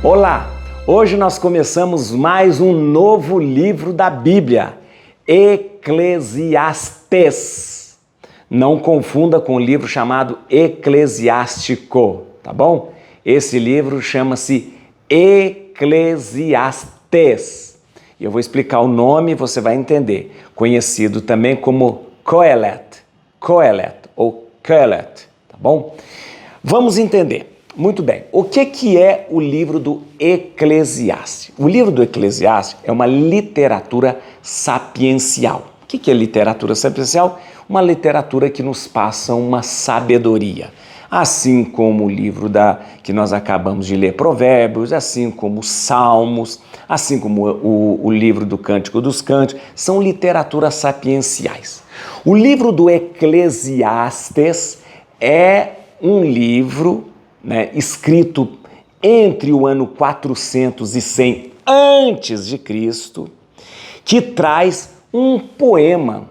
Olá! Hoje nós começamos mais um novo livro da Bíblia, Eclesiastes. Não confunda com o livro chamado Eclesiástico, tá bom? Esse livro chama-se Eclesiastes. E eu vou explicar o nome e você vai entender. Conhecido também como Qoheleth ou Qoheleth, tá bom? Vamos entender. Muito bem, o que é o livro do Eclesiastes? O livro do Eclesiastes é uma literatura sapiencial. O que é literatura sapiencial? Uma literatura que nos passa uma sabedoria. Assim como o livro que nós acabamos de ler, Provérbios, assim como os Salmos, assim como o livro do Cântico dos Cânticos, são literaturas sapienciais. O livro do Eclesiastes é um livro escrito entre o ano 400 e 100 antes de Cristo, que traz um poema,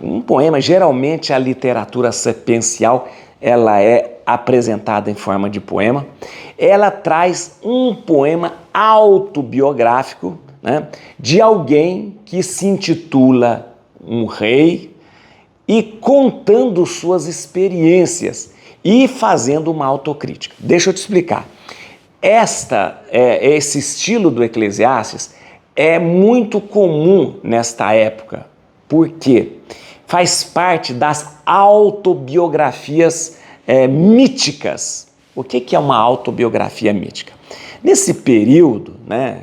um poema. Geralmente a literatura sapiencial ela é apresentada em forma de poema. Ela traz um poema autobiográfico, de alguém que se intitula um rei e contando suas experiências e fazendo uma autocrítica. Deixa eu te explicar. Esse estilo do Eclesiastes é muito comum nesta época, porque faz parte das autobiografias míticas. O que é uma autobiografia mítica? Nesse período,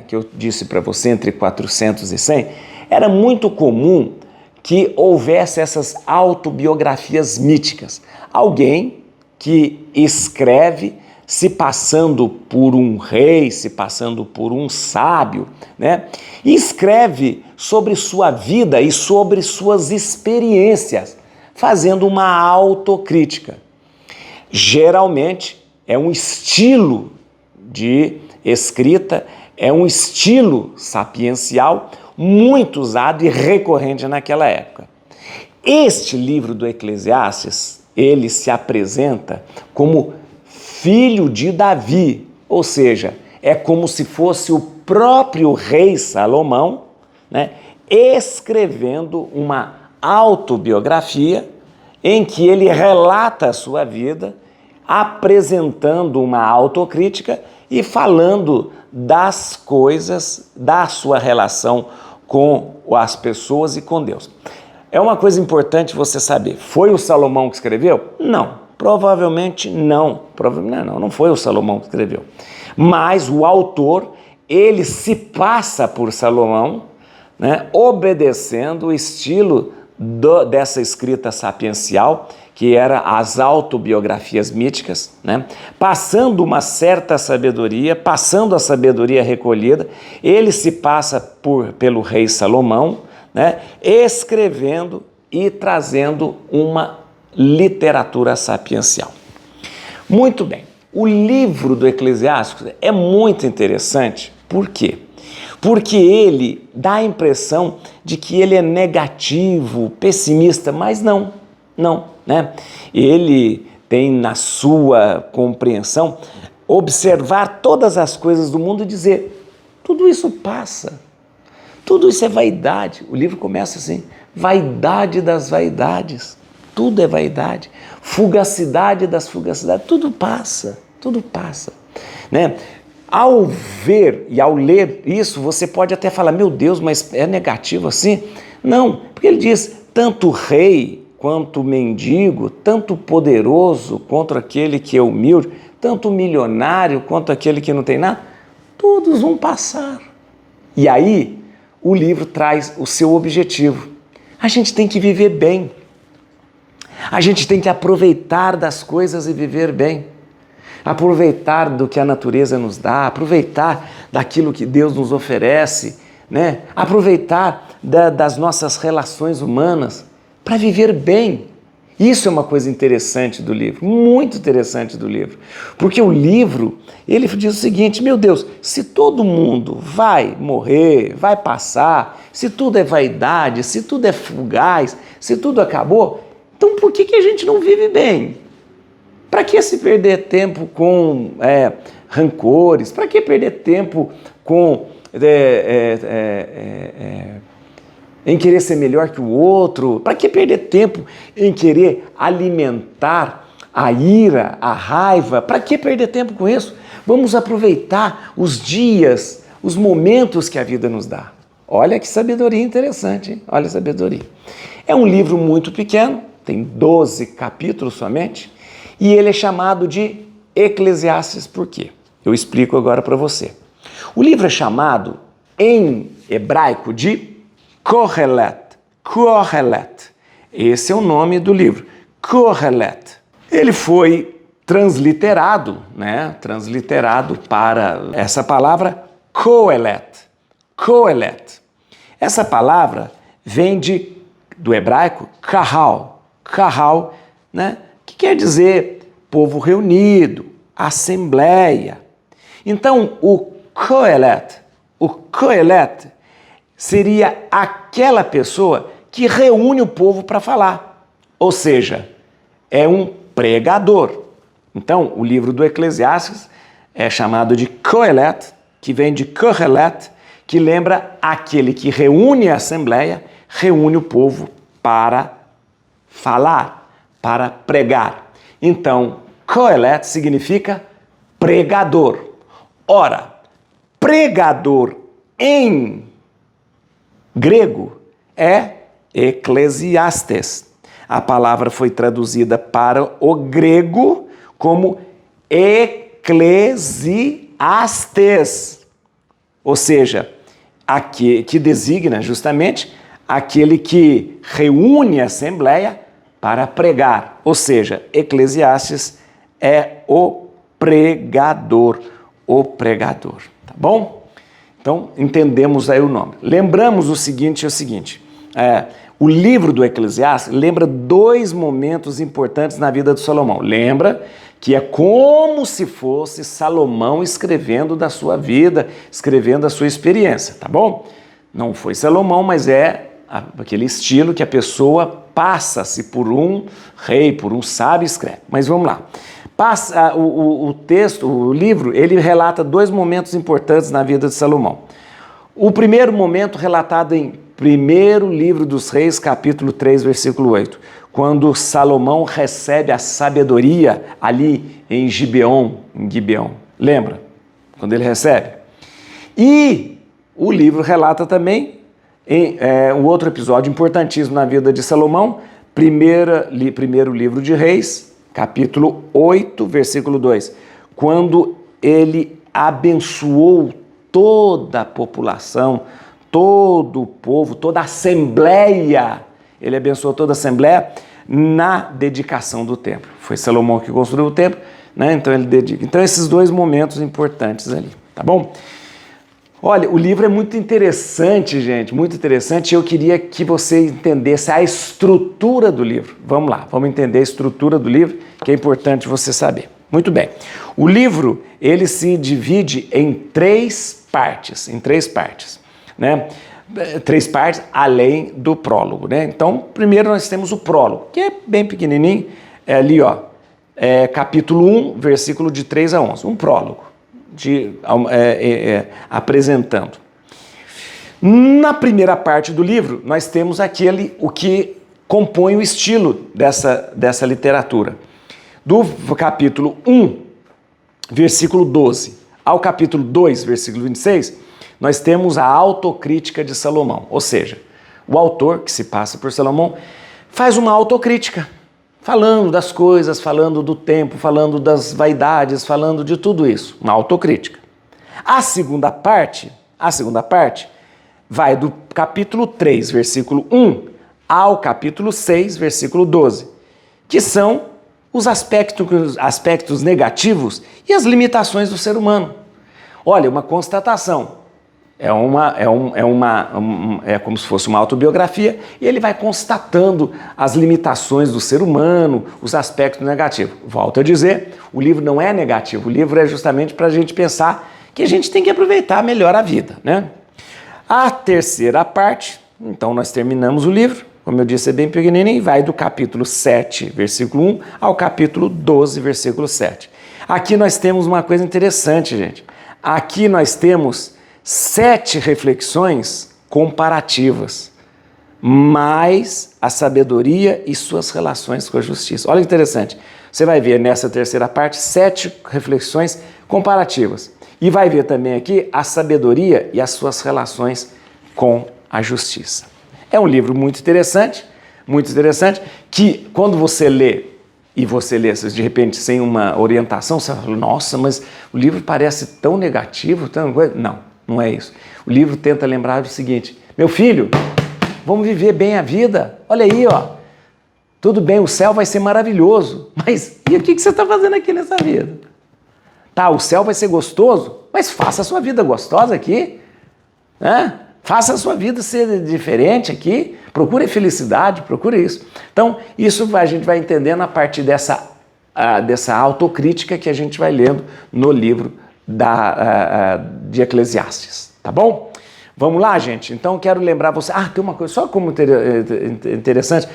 que eu disse para você, entre 400 e 100, era muito comum que houvesse essas autobiografias míticas. Alguém que escreve se passando por um rei, se passando por um sábio, e escreve sobre sua vida e sobre suas experiências, fazendo uma autocrítica. Geralmente é um estilo de escrita, é um estilo sapiencial muito usado e recorrente naquela época. Este livro do Eclesiastes, ele se apresenta como filho de Davi, ou seja, é como se fosse o próprio rei Salomão, escrevendo uma autobiografia em que ele relata a sua vida, apresentando uma autocrítica e falando das coisas, da sua relação com as pessoas e com Deus. É uma coisa importante você saber, foi o Salomão que escreveu? Não, provavelmente não. Não foi o Salomão que escreveu. Mas o autor, ele se passa por Salomão, obedecendo o estilo dessa escrita sapiencial, que era as autobiografias míticas, passando uma certa sabedoria, passando a sabedoria recolhida, ele se passa pelo rei Salomão, escrevendo e trazendo uma literatura sapiencial. Muito bem, o livro do Eclesiastes é muito interessante, por quê? Porque ele dá a impressão de que ele é negativo, pessimista, mas não. Ele tem na sua compreensão observar todas as coisas do mundo e dizer, tudo isso passa, tudo isso é vaidade. O livro começa assim, vaidade das vaidades, tudo é vaidade, fugacidade das fugacidades, tudo passa. Ao ver e ao ler isso, você pode até falar, meu Deus, mas é negativo assim? Não, porque ele diz, tanto rei quanto mendigo, tanto poderoso quanto aquele que é humilde, tanto milionário quanto aquele que não tem nada, todos vão passar. E aí, o livro traz o seu objetivo. A gente tem que viver bem. A gente tem que aproveitar das coisas e viver bem. Aproveitar do que a natureza nos dá, aproveitar daquilo que Deus nos oferece, aproveitar das nossas relações humanas para viver bem. Isso é uma coisa interessante do livro, muito interessante do livro, porque o livro, ele diz o seguinte, meu Deus, se todo mundo vai morrer, vai passar, se tudo é vaidade, se tudo é fugaz, se tudo acabou, então por que a gente não vive bem? Para que se perder tempo com rancores? Para que perder tempo com em querer ser melhor que o outro? Para que perder tempo em querer alimentar a ira, a raiva? Para que perder tempo com isso? Vamos aproveitar os dias, os momentos que a vida nos dá. Olha que sabedoria interessante, hein? Olha a sabedoria. É um livro muito pequeno, tem 12 capítulos somente, e ele é chamado de Eclesiastes por quê? Eu explico agora para você. O livro é chamado, em hebraico, de Kohelet. Kohelet. Esse é o nome do livro. Kohelet. Ele foi transliterado, transliterado para essa palavra Kohelet. Kohelet. Essa palavra vem do hebraico kahal. Kahal, que quer dizer povo reunido, assembleia. Então, o Kohelet seria aquela pessoa que reúne o povo para falar. Ou seja, é um pregador. Então, o livro do Eclesiastes é chamado de Kohelet, que vem de Kohelet, que lembra aquele que reúne a assembleia, reúne o povo para falar, para pregar. Então, Kohelet significa pregador. Ora, pregador em grego é Eclesiastes. A palavra foi traduzida para o grego como Eclesiastes, ou seja, que designa justamente aquele que reúne a assembleia para pregar, ou seja, Eclesiastes é o pregador, tá bom? Então, entendemos aí o nome. Lembramos o seguinte, o livro do Eclesiastes lembra 2 momentos importantes na vida de Salomão. Lembra que é como se fosse Salomão escrevendo da sua vida, escrevendo da sua experiência, tá bom? Não foi Salomão, mas é aquele estilo que a pessoa passa-se por um rei, por um sábio, escreve. Mas vamos lá. O texto, o livro, ele relata 2 momentos importantes na vida de Salomão. O primeiro momento relatado em primeiro livro dos Reis, capítulo 3, versículo 8, quando Salomão recebe a sabedoria ali em Gibeon. Lembra? Quando ele recebe? E o livro relata também um outro episódio importantíssimo na vida de Salomão, primeiro livro de Reis, capítulo 8, versículo 2, quando ele abençoou toda a população, todo o povo, toda a assembleia, ele abençoou toda a assembleia na dedicação do templo. Foi Salomão que construiu o templo, então ele dedica. Então esses 2 momentos importantes ali, tá bom? Olha, o livro é muito interessante, gente, muito interessante. Eu queria que você entendesse a estrutura do livro. Vamos lá, vamos entender a estrutura do livro, que é importante você saber. Muito bem. O livro, ele se divide em 3 partes, 3 partes além do prólogo, Então, primeiro nós temos o prólogo, que é bem pequenininho, é ali, capítulo 1, versículo de 3 a 11, um prólogo. Apresentando. Na primeira parte do livro, nós temos o que compõe o estilo dessa literatura. Do capítulo 1, versículo 12, ao capítulo 2, versículo 26, nós temos a autocrítica de Salomão. Ou seja, o autor, que se passa por Salomão, faz uma autocrítica, falando das coisas, falando do tempo, falando das vaidades, falando de tudo isso, uma autocrítica. A segunda parte vai do capítulo 3, versículo 1, ao capítulo 6, versículo 12, que são os aspectos negativos e as limitações do ser humano. Olha, uma constatação. É como se fosse uma autobiografia, e ele vai constatando as limitações do ser humano, os aspectos negativos. Volto a dizer, o livro não é negativo, o livro é justamente para a gente pensar que a gente tem que aproveitar melhor a vida, A terceira parte, então nós terminamos o livro, como eu disse, é bem pequenininho, e vai do capítulo 7, versículo 1, ao capítulo 12, versículo 7. Aqui nós temos uma coisa interessante, gente. Aqui nós temos 7 reflexões comparativas, mais a sabedoria e suas relações com a justiça. Olha que interessante. Você vai ver nessa terceira parte 7 reflexões comparativas. E vai ver também aqui a sabedoria e as suas relações com a justiça. É um livro muito interessante, que quando você lê, e você lê de repente sem uma orientação, você fala, nossa, mas o livro parece tão negativo, tão... Não, não é isso. O livro tenta lembrar do seguinte, meu filho, vamos viver bem a vida, olha aí, ó, tudo bem, o céu vai ser maravilhoso, mas e o que você está fazendo aqui nessa vida? Tá, o céu vai ser gostoso, mas faça a sua vida gostosa aqui, né? Faça a sua vida ser diferente aqui, procure felicidade, procure isso. Então, isso a gente vai entendendo a partir dessa autocrítica que a gente vai lendo no livro de Eclesiastes, tá bom? Vamos lá, gente? Então, quero lembrar você... tem uma coisa, só como interessante...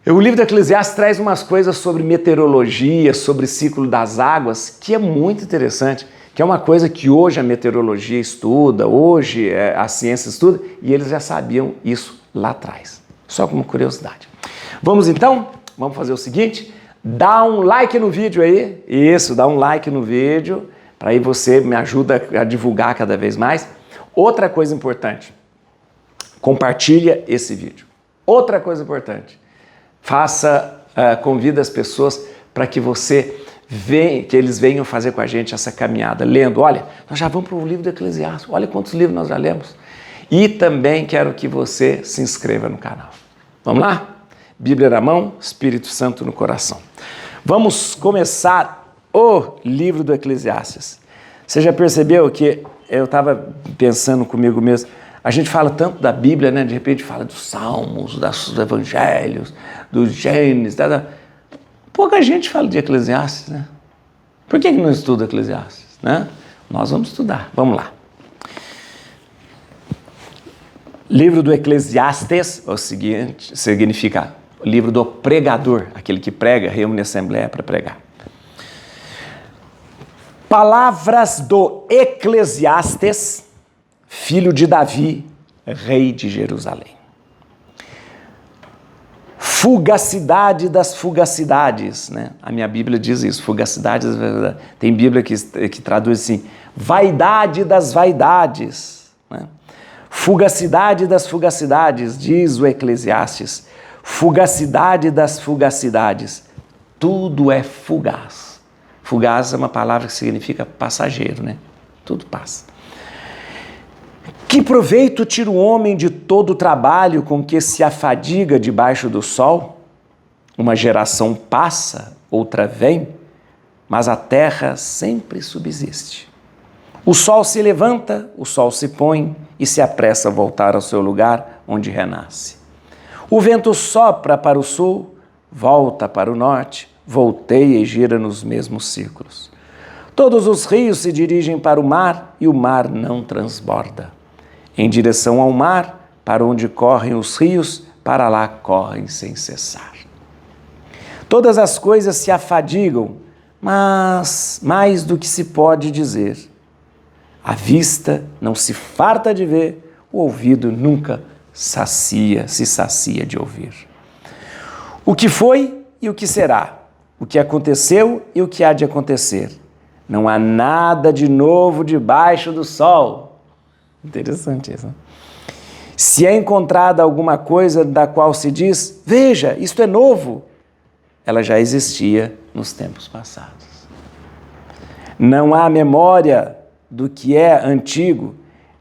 O livro de Eclesiastes traz umas coisas sobre meteorologia, sobre ciclo das águas, que é muito interessante, que é uma coisa que hoje a meteorologia estuda, hoje a ciência estuda, e eles já sabiam isso lá atrás. Só como curiosidade. Vamos então? Vamos fazer o seguinte, dá um like no vídeo aí, isso, dá um like no vídeo, para aí você me ajuda a divulgar cada vez mais. Outra coisa importante, compartilha esse vídeo. Outra coisa importante, convida as pessoas para que que eles venham fazer com a gente essa caminhada, lendo, olha, nós já vamos para o livro do Eclesiastes, olha quantos livros nós já lemos. E também quero que você se inscreva no canal. Vamos lá? Bíblia na mão, Espírito Santo no coração. Vamos começar o livro do Eclesiastes. Você já percebeu que eu estava pensando comigo mesmo, a gente fala tanto da Bíblia, né? De repente fala dos Salmos, dos Evangelhos, dos Gênesis, pouca gente fala de Eclesiastes, né? Por que não estuda Eclesiastes, né? Nós vamos estudar, vamos lá. Livro do Eclesiastes, o seguinte, significa o livro do pregador, aquele que prega, reúne a assembleia para pregar. Palavras do Eclesiastes, filho de Davi, rei de Jerusalém. Fugacidade das fugacidades, né? A minha Bíblia diz isso, fugacidade, tem Bíblia que traduz assim, vaidade das vaidades, né? Fugacidade das fugacidades, diz o Eclesiastes, fugacidade das fugacidades, tudo é fugaz. Fugaz é uma palavra que significa passageiro, né? Tudo passa. Que proveito tira o homem de todo o trabalho com que se afadiga debaixo do sol? Uma geração passa, outra vem, mas a terra sempre subsiste. O sol se levanta, o sol se põe e se apressa a voltar ao seu lugar onde renasce. O vento sopra para o sul, volta para o norte, volteia e gira nos mesmos círculos. Todos os rios se dirigem para o mar e o mar não transborda. Em direção ao mar, para onde correm os rios, para lá correm sem cessar. Todas as coisas se afadigam, mas mais do que se pode dizer. A vista não se farta de ver, o ouvido nunca se sacia de ouvir. O que foi e o que será, o que aconteceu e o que há de acontecer. Não há nada de novo debaixo do sol. Interessante isso, né? Se é encontrada alguma coisa da qual se diz, veja, isto é novo, ela já existia nos tempos passados. Não há memória do que é antigo,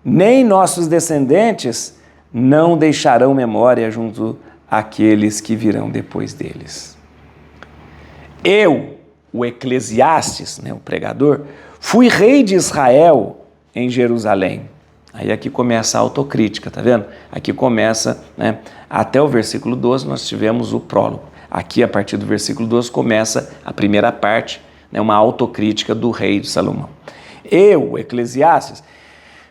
nem nossos descendentes não deixarão memória junto àqueles que virão depois deles. Eu, o Eclesiastes, né, o pregador, fui rei de Israel em Jerusalém. Aí aqui começa a autocrítica, tá vendo? Aqui começa, né, até o versículo 12 nós tivemos o prólogo. Aqui, a partir do versículo 12, começa a primeira parte, né, uma autocrítica do rei de Salomão. Eu, Eclesiastes,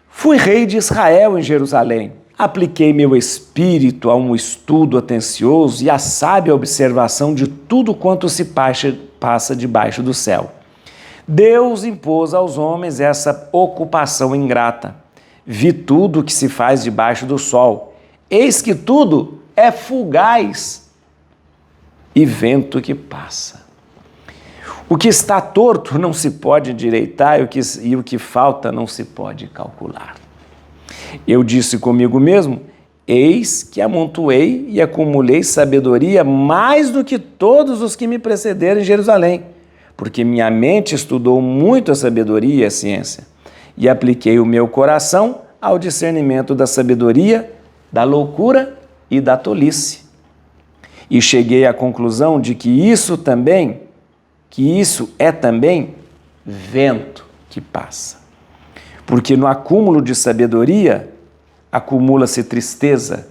fui rei de Israel em Jerusalém. apliquei meu espírito a um estudo atencioso e a sábia observação de tudo quanto se passa debaixo do céu. Deus impôs aos homens essa ocupação ingrata. Vi tudo o que se faz debaixo do sol. Eis que tudo é fugaz e vento que passa. O que está torto não se pode endireitar e o que falta não se pode calcular. Eu disse comigo mesmo, eis que amontoei e acumulei sabedoria mais do que todos os que me precederam em Jerusalém, porque minha mente estudou muito a sabedoria e a ciência, e apliquei o meu coração ao discernimento da sabedoria, da loucura e da tolice. E cheguei à conclusão de que isso é também vento que passa. Porque no acúmulo de sabedoria, acumula-se tristeza,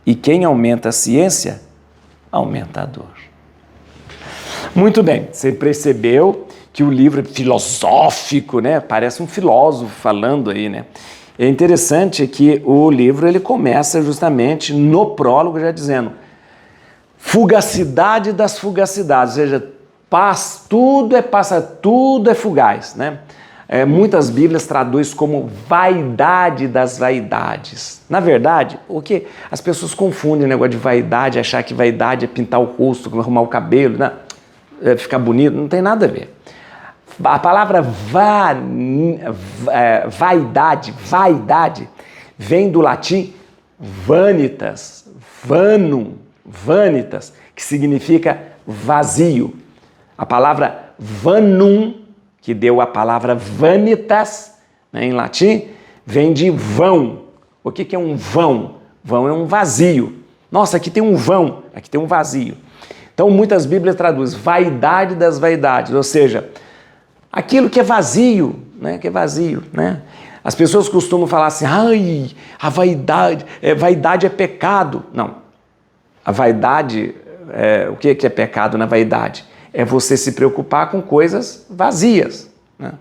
e quem aumenta a ciência, aumenta a dor. Muito bem, você percebeu que o livro é filosófico, né? Parece um filósofo falando aí, né? É interessante que o livro ele começa justamente no prólogo já dizendo fugacidade das fugacidades, ou seja, tudo é fugaz, né? Muitas Bíblias traduzem como vaidade das vaidades. Na verdade, o que as pessoas confundem o negócio de vaidade, achar que vaidade é pintar o rosto, arrumar o cabelo, né? Ficar bonito, não tem nada a ver. A palavra vaidade vem do latim vanitas, vanitas, que significa vazio. A palavra vanum, que deu a palavra vanitas, né, em latim, vem de vão. O que é um vão? Vão é um vazio. Nossa, aqui tem um vão, aqui tem um vazio. Então, muitas Bíblias traduzem vaidade das vaidades, ou seja, aquilo que é vazio, né? Que é vazio, né? As pessoas costumam falar assim, ai, a vaidade é pecado. Não, a vaidade, o que é pecado na vaidade? É você se preocupar com coisas vazias, né?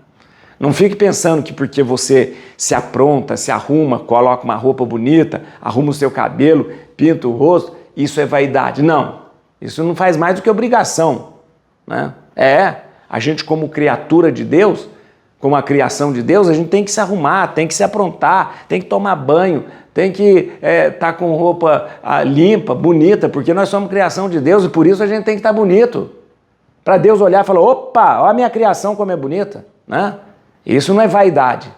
Não fique pensando que porque você se apronta, se arruma, coloca uma roupa bonita, arruma o seu cabelo, pinta o rosto, isso é vaidade. Não, isso não faz mais do que obrigação, né? A gente como criatura de Deus, como a criação de Deus, a gente tem que se arrumar, tem que se aprontar, tem que tomar banho, tem que estar com roupa limpa, bonita, porque nós somos criação de Deus e por isso a gente tem que estar bonito. Para Deus olhar e falar, opa, olha a minha criação como é bonita, né? Isso não é vaidade.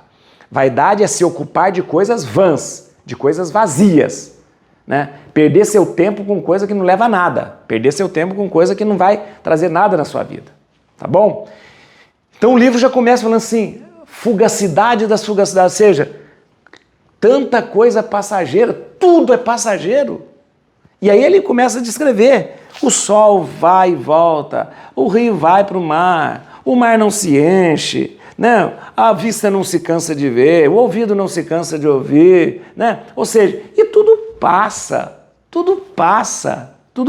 Vaidade é se ocupar de coisas vãs, de coisas vazias, né? Perder seu tempo com coisa que não leva a nada, perder seu tempo com coisa que não vai trazer nada na sua vida, tá bom? Então o livro já começa falando assim, fugacidade das fugacidades, ou seja, tanta coisa passageira, tudo é passageiro. E aí ele começa a descrever, o sol vai e volta, o rio vai para o mar não se enche, né? A vista não se cansa de ver, o ouvido não se cansa de ouvir, né? Ou seja, e tudo passa, tudo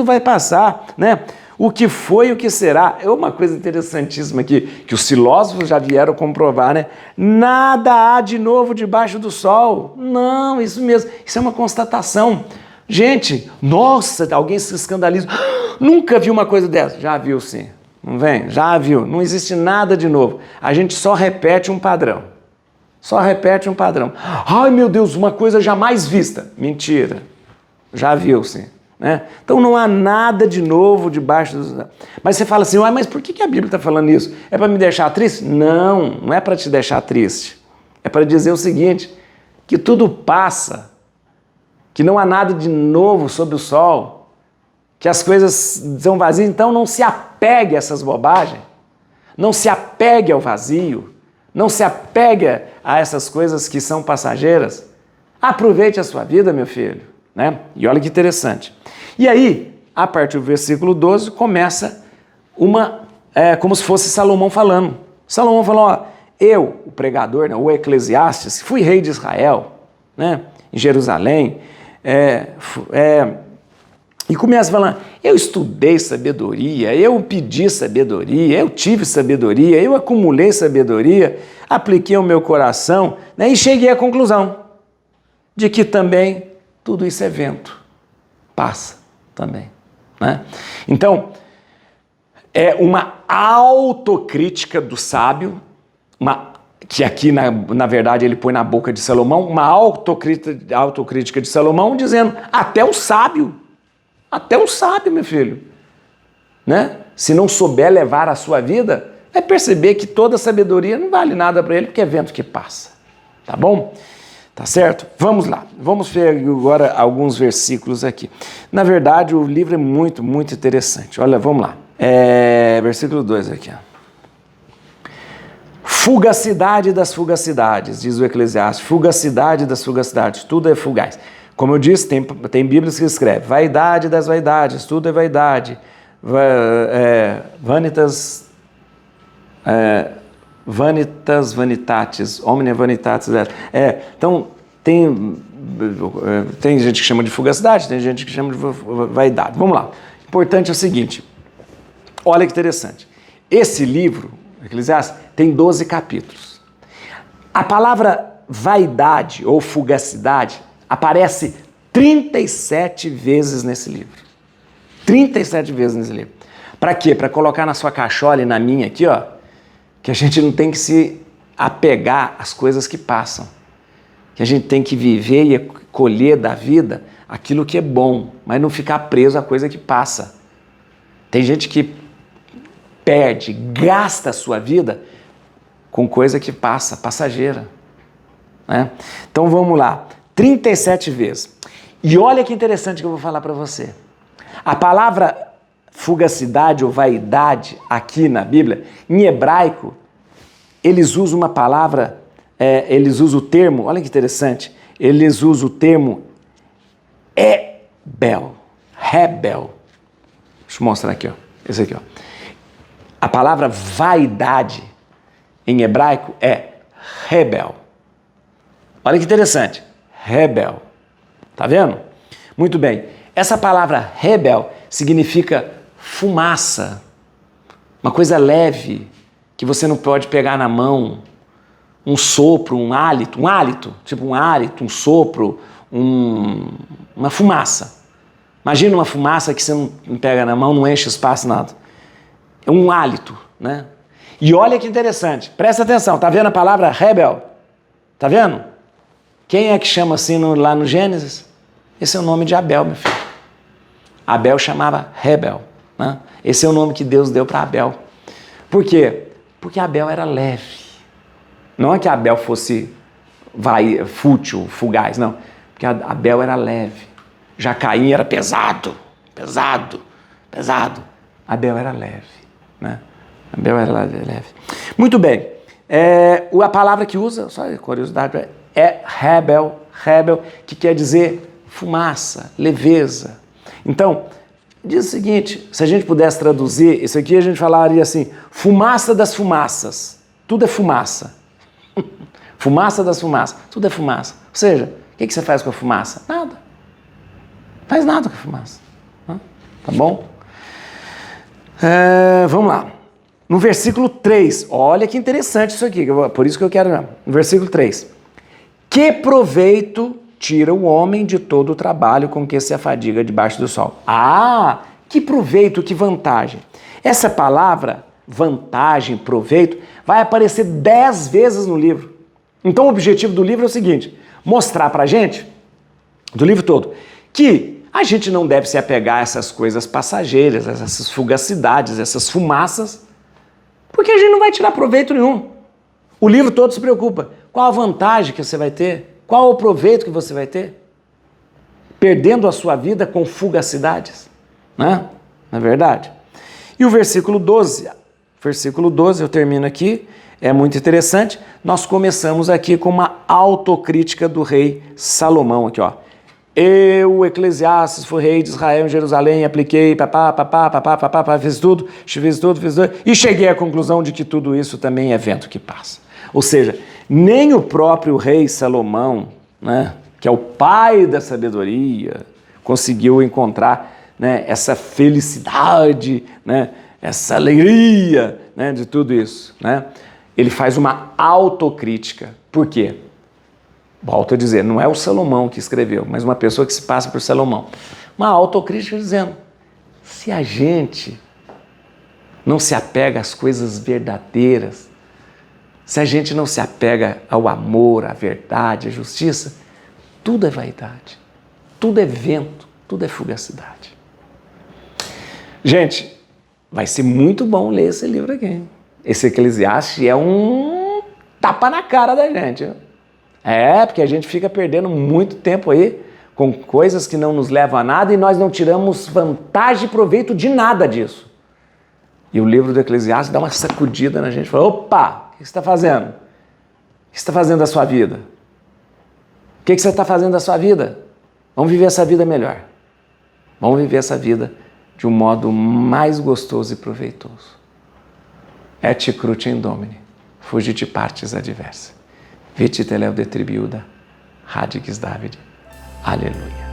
vai passar, né? O que foi e o que será. É uma coisa interessantíssima aqui, que os filósofos já vieram comprovar, né? Nada há de novo debaixo do sol. Não, isso mesmo, isso é uma constatação. Gente, nossa, alguém se escandaliza. Nunca vi uma coisa dessa. Já viu sim, não vem? Já viu, não existe nada de novo. A gente só repete um padrão. Ai meu Deus, uma coisa jamais vista. Mentira, já viu sim. Né? Então não há nada de novo debaixo dos... Mas você fala assim, mas por que a Bíblia está falando isso? É para me deixar triste? Não, não é para te deixar triste. É para dizer o seguinte, que tudo passa, que não há nada de novo sob o sol, que as coisas são vazias, então não se apegue a essas bobagens, não se apegue ao vazio, não se apegue a essas coisas que são passageiras. Aproveite a sua vida, meu filho, né? E olha que interessante. E aí, a partir do versículo 12, começa como se fosse Salomão falando. Salomão falou, ó, eu, o pregador, né, o Eclesiastes, fui rei de Israel, né, em Jerusalém, e começa falando, eu estudei sabedoria, eu pedi sabedoria, eu tive sabedoria, eu acumulei sabedoria, apliquei o meu coração, né, e cheguei à conclusão. de que também tudo isso é vento, passa também, né? Então, é uma autocrítica do sábio, que aqui, na verdade, ele põe na boca de Salomão, uma autocrítica de Salomão, dizendo, até o sábio, meu filho, né? Se não souber levar a sua vida, vai perceber que toda sabedoria não vale nada para ele, porque é vento que passa, tá bom? Tá certo? Vamos lá, vamos ver agora alguns versículos aqui. Na verdade, o livro é muito, muito interessante. Olha, vamos lá. Versículo 2 aqui, ó. Fugacidade das fugacidades, diz o Eclesiastes. Fugacidade das fugacidades, tudo é fugaz. Como eu disse, tem Bíblias que escrevem vaidade das vaidades, tudo é vaidade. Vanitas vanitatis, omnia vanitatis. Então, tem gente que chama de fugacidade, tem gente que chama de vaidade. Vamos lá. O importante é o seguinte, olha que interessante. Esse livro, Eclesiastes, tem 12 capítulos. A palavra vaidade ou fugacidade aparece 37 vezes nesse livro. 37 vezes nesse livro. Para quê? Para colocar na sua cachola e na minha aqui, ó, que a gente não tem que se apegar às coisas que passam. Que a gente tem que viver e colher da vida aquilo que é bom, mas não ficar preso à coisa que passa. Tem gente que perde, gasta a sua vida com coisa que passa, passageira, né? Então vamos lá, 37 vezes. E olha que interessante que eu vou falar para você. A palavra fugacidade ou vaidade aqui na Bíblia, em hebraico, eles usam uma palavra, eles usam o termo, olha que interessante, eles usam o termo rebel. Deixa eu mostrar aqui, ó. Esse aqui, ó. A palavra vaidade em hebraico é rebel. Olha que interessante, rebel. Tá vendo? Muito bem. Essa palavra rebel significa fumaça, uma coisa leve que você não pode pegar na mão, um sopro, um hálito, tipo um hálito, um sopro, uma fumaça. Imagina uma fumaça que você não pega na mão, não enche espaço, nada. É um hálito, né? E olha que interessante, presta atenção, tá vendo a palavra rebel? Tá vendo? Quem é que chama assim lá no Gênesis? Esse é o nome de Abel, meu filho. Abel chamava rebel, né? Esse é o nome que Deus deu para Abel. Por quê? Porque Abel era leve. Não é que Abel fosse fútil, fugaz, não. Porque Abel era leve. Já Caim era pesado. Abel era leve, né? Abel era leve. Muito bem. A palavra que usa, só curiosidade, é rebel, que quer dizer fumaça, leveza. Então, diz o seguinte, se a gente pudesse traduzir, isso aqui a gente falaria assim, fumaça das fumaças, tudo é fumaça. Fumaça das fumaças, tudo é fumaça. Ou seja, o que você faz com a fumaça? Nada. Faz nada com a fumaça. Tá bom? Vamos lá. No versículo 3, olha que interessante isso aqui, por isso que eu quero... No versículo 3. Que proveito tira o homem de todo o trabalho com que se afadiga debaixo do sol? Ah, que proveito, que vantagem. Essa palavra, vantagem, proveito, vai aparecer 10 vezes no livro. Então o objetivo do livro é o seguinte, mostrar pra gente, do livro todo, que a gente não deve se apegar a essas coisas passageiras, essas fugacidades, essas fumaças, porque a gente não vai tirar proveito nenhum. O livro todo se preocupa. Qual a vantagem que você vai ter? Qual o proveito que você vai ter? Perdendo a sua vida com fugacidades, né? Não é verdade? E o versículo 12, eu termino aqui, é muito interessante. Nós começamos aqui com uma autocrítica do rei Salomão, aqui, ó. Eu, Eclesiastes, fui rei de Israel em Jerusalém, apliquei, fiz tudo, e cheguei à conclusão de que tudo isso também é vento que passa. Ou seja, nem o próprio rei Salomão, né, que é o pai da sabedoria, conseguiu encontrar, né, essa felicidade, né, essa alegria, né, de tudo isso, né? Ele faz uma autocrítica. Por quê? Volto a dizer, não é o Salomão que escreveu, mas uma pessoa que se passa por Salomão. Uma autocrítica dizendo, se a gente não se apega às coisas verdadeiras, se a gente não se apega ao amor, à verdade, à justiça, tudo é vaidade, tudo é vento, tudo é fugacidade. Gente, vai ser muito bom ler esse livro aqui. Esse Eclesiastes é um tapa na cara da gente. Porque a gente fica perdendo muito tempo aí com coisas que não nos levam a nada e nós não tiramos vantagem e proveito de nada disso. E o livro do Eclesiastes dá uma sacudida na gente. Fala, opa, o que você está fazendo? O que você está fazendo da sua vida? O que você está fazendo da sua vida? Vamos viver essa vida melhor. Vamos viver essa vida de um modo mais gostoso e proveitoso. Et cruce in Domine, fugit partes adversa. Veti teleo detribiuda, radix Davide. Aleluia.